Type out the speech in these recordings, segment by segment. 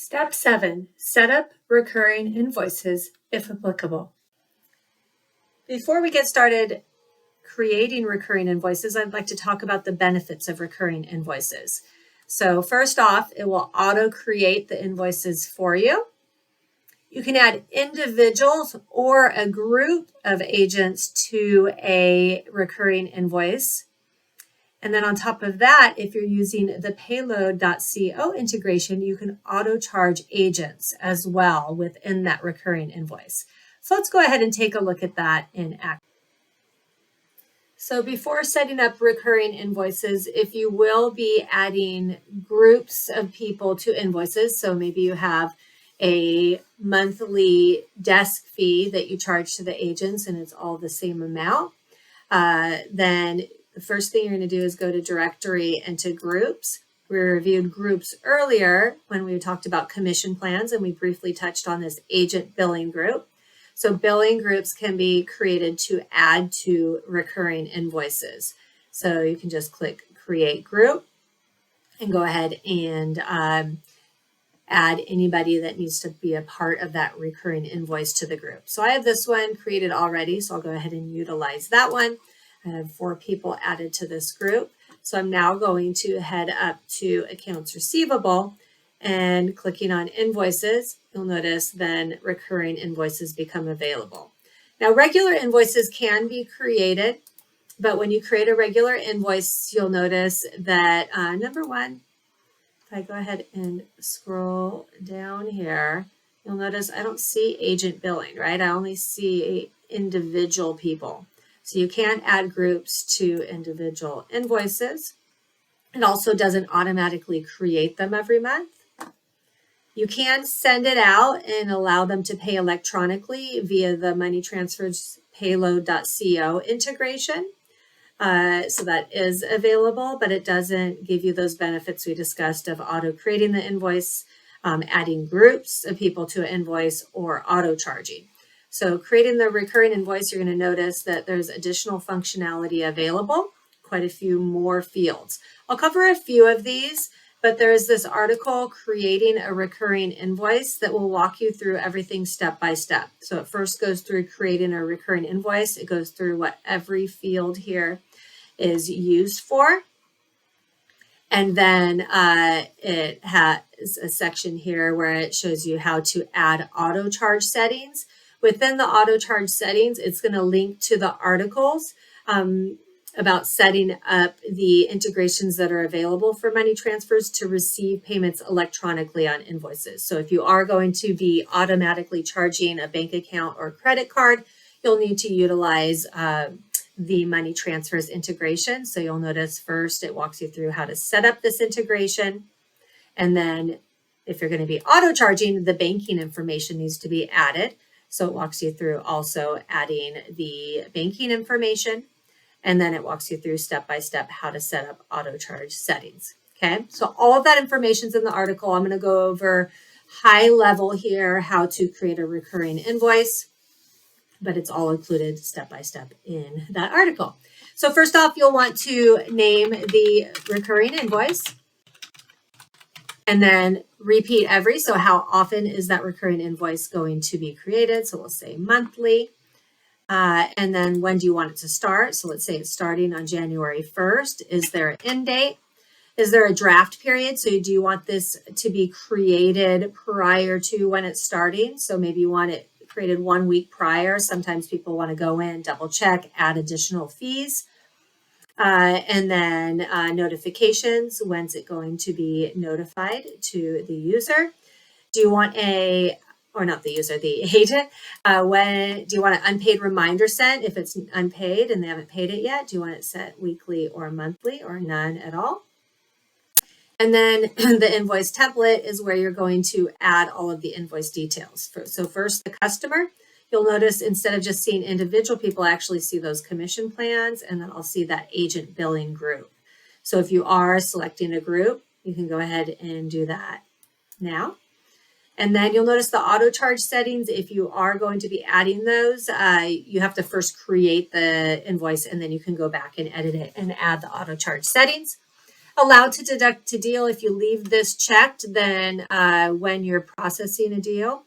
Step 7. Set up recurring invoices if applicable. Before we get started creating recurring invoices, I'd like to talk about the benefits of recurring invoices. So first off, it will auto-create the invoices for you. You can add individuals or a group of agents to a recurring invoice. And then on top of that, if you're using the payload.co integration, you can auto charge agents as well within that recurring invoice. So let's go ahead and take a look at that in action. So before setting up recurring invoices, if you will be adding groups of people to invoices, so maybe you have a monthly desk fee that you charge to the agents and it's all the same amount, then the first thing you're going to do is go to directory and to groups. We reviewed groups earlier when we talked about commission plans, and we briefly touched on this agent billing group. So billing groups can be created to add to recurring invoices. So you can just click create group and go ahead and add anybody that needs to be a part of that recurring invoice to the group. So I have this one created already, so I'll go ahead and utilize that one. I have 4 people added to this group. So I'm now going to head up to accounts receivable and clicking on invoices. You'll notice then recurring invoices become available. Now regular invoices can be created, but when you create a regular invoice, you'll notice that number one, if I go ahead and scroll down here, you'll notice I don't see agent billing, right? I only see individual people. So you can't add groups to individual invoices. It also doesn't automatically create them every month. You can send it out and allow them to pay electronically via the money transfers payload.co integration. So that is available, but it doesn't give you those benefits we discussed of auto creating the invoice, adding groups of people to an invoice, or auto charging. So creating the recurring invoice, you're going to notice that there's additional functionality available, quite a few more fields. I'll cover a few of these, but there's this article, Creating a Recurring Invoice, that will walk you through everything step by step. So it first goes through creating a recurring invoice. It goes through what every field here is used for. And then it has a section here where it shows you how to add auto charge settings. Within the auto charge settings, it's going to link to the articles about setting up the integrations that are available for money transfers to receive payments electronically on invoices. So if you are going to be automatically charging a bank account or credit card, you'll need to utilize the money transfers integration. So you'll notice first it walks you through how to set up this integration. And then if you're going to be auto charging, the banking information needs to be added. So it walks you through also adding the banking information, and then it walks you through step by step how to set up auto charge settings. Okay, so all of that information is in the article. I'm going to go over high level here how to create a recurring invoice, but it's all included step by step in that article. So first off, you'll want to name the recurring invoice, and then repeat every. So how often is that recurring invoice going to be created? So we'll say monthly. And then when do you want it to start? So let's say it's starting on January 1st. Is there an end date? Is there a draft period? So do you want this to be created prior to when it's starting? So maybe you want it created 1 week prior. Sometimes people want to go in, double check, add additional fees. And then notifications, when's it going to be notified to the user? Do you want the agent, when do you want an unpaid reminder sent if it's unpaid and they haven't paid it yet? Do you want it sent weekly or monthly or none at all? And then the invoice template is where you're going to add all of the invoice details. So first, the customer. You'll notice instead of just seeing individual people, I actually see those commission plans, and then I'll see that agent billing group. So if you are selecting a group, you can go ahead and do that now. And then you'll notice the auto charge settings. If you are going to be adding those, you have to first create the invoice, and then you can go back and edit it and add the auto charge settings. allowed to deduct a deal if you leave this checked, then when you're processing a deal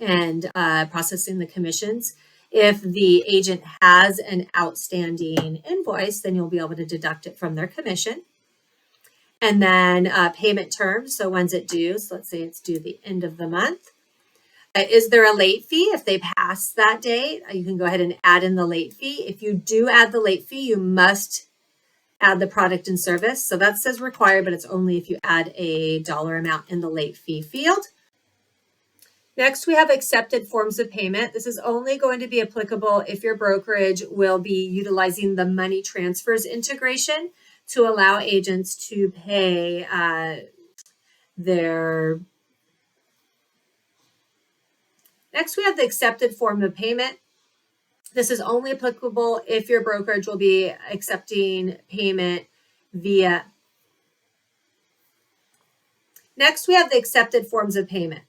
and processing the commissions, if the agent has an outstanding invoice, then you'll be able to deduct it from their commission. And then payment terms, so when's it due? So let's say it's due the end of the month. Is there a late fee? If they pass that date, you can go ahead and add in the late fee. If you do add the late fee, you must add the product and service. So that says required, but it's only if you add a dollar amount in the late fee field. Next, we have accepted forms of payment. This is only going to be applicable if your brokerage will be utilizing the money transfers integration to allow agents to pay their... Next, we have the accepted form of payment. This is only applicable if your brokerage will be accepting payment via... Next, we have the accepted forms of payment.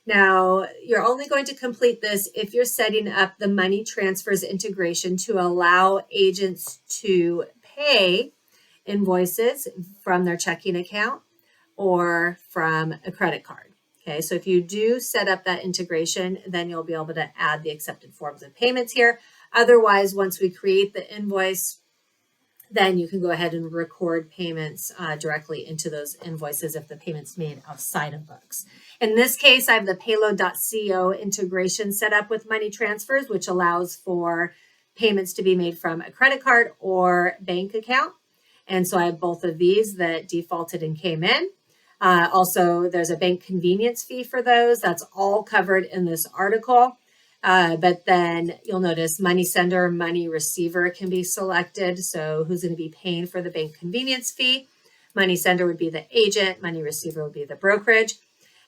Now, you're only going to complete this if you're setting up the money transfers integration to allow agents to pay invoices from their checking account or from a credit card. Okay, so if you do set up that integration, then you'll be able to add the accepted forms of payments here. Otherwise, once we create the invoice, then you can go ahead and record payments directly into those invoices if the payment's made outside of books. In this case, I have the payload.co integration set up with money transfers, which allows for payments to be made from a credit card or bank account. And so I have both of these that defaulted and came in. Also, there's a bank convenience fee for those. That's all covered in this article. But then you'll notice money sender, money receiver can be selected. So who's going to be paying for the bank convenience fee? Money sender would be the agent. Money receiver would be the brokerage.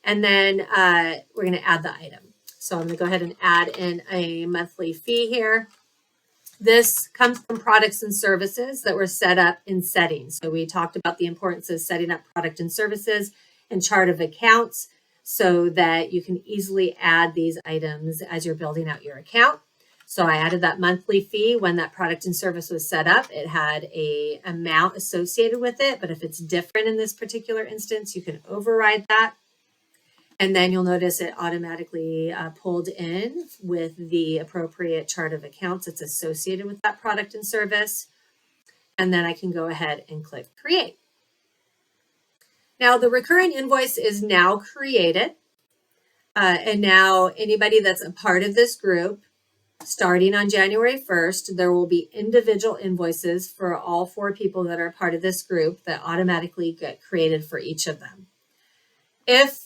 And then we're going to add the item. So I'm going to go ahead and add in a monthly fee here. This comes from products and services that were set up in settings. So we talked about the importance of setting up product and services and chart of accounts so that you can easily add these items as you're building out your account. So I added that monthly fee when that product and service was set up. It had an amount associated with it, but if it's different in this particular instance, you can override that. And then you'll notice it automatically pulled in with the appropriate chart of accounts that's associated with that product and service. And then I can go ahead and click create. Now the recurring invoice is now created. And now anybody that's a part of this group, starting on January 1st, there will be individual invoices for all 4 people that are part of this group that automatically get created for each of them. If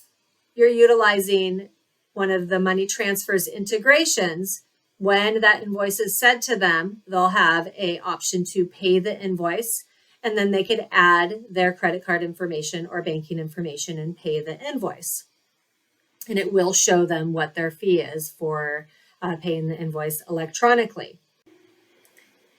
you're utilizing one of the money transfers integrations, when that invoice is sent to them, they'll have an option to pay the invoice, and then they could add their credit card information or banking information and pay the invoice. And it will show them what their fee is for paying the invoice electronically.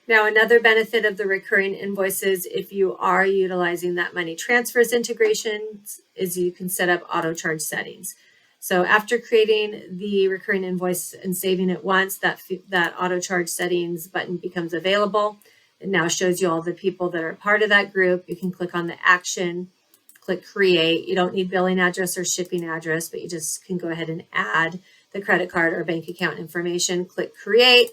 Now, another benefit of the recurring invoices, if you are utilizing that money transfers integration, is you can set up auto charge settings. So after creating the recurring invoice and saving it once, that auto charge settings button becomes available. It now shows you all the people that are part of that group. You can click on the action, click create. You don't need billing address or shipping address, but you just can go ahead and add the credit card or bank account information, click create.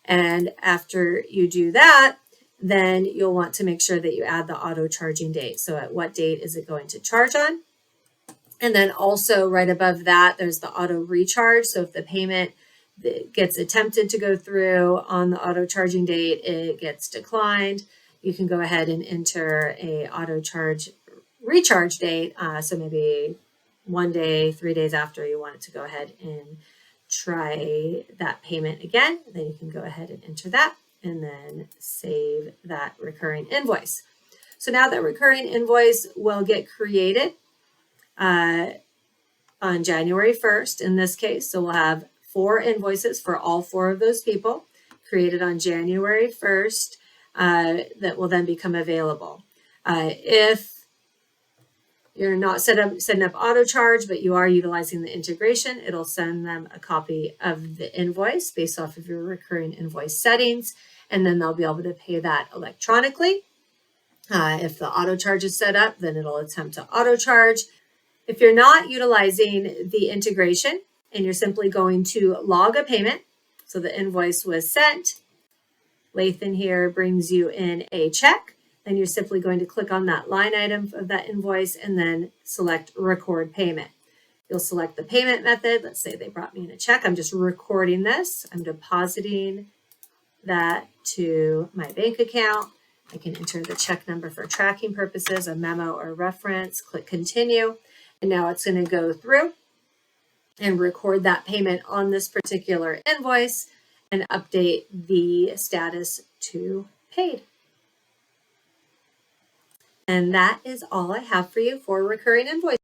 And after you do that, then you'll want to make sure that you add the auto charging date. So at what date is it going to charge on? And then also right above that, there's the auto recharge. So if the payment gets attempted to go through on the auto charging date, it gets declined, you can go ahead and enter a auto charge recharge date. So maybe 1 day, 3 days after you want it to go ahead and try that payment again, then you can go ahead and enter that and then save that recurring invoice. So now that recurring invoice will get created on January 1st in this case. So we'll have 4 invoices for all 4 of those people created on January 1st that will then become available. If you're not setting up auto charge, but you are utilizing the integration, it'll send them a copy of the invoice based off of your recurring invoice settings, and then they'll be able to pay that electronically. If the auto charge is set up, then it'll attempt to auto charge. If you're not utilizing the integration and you're simply going to log a payment, so the invoice was sent, Lathan here brings you in a check, then you're simply going to click on that line item of that invoice and then select record payment. You'll select the payment method. Let's say they brought me in a check. I'm just recording this. I'm depositing that to my bank account. I can enter the check number for tracking purposes, a memo or reference, click continue. And now it's going to go through and record that payment on this particular invoice and update the status to paid. And that is all I have for you for recurring invoices.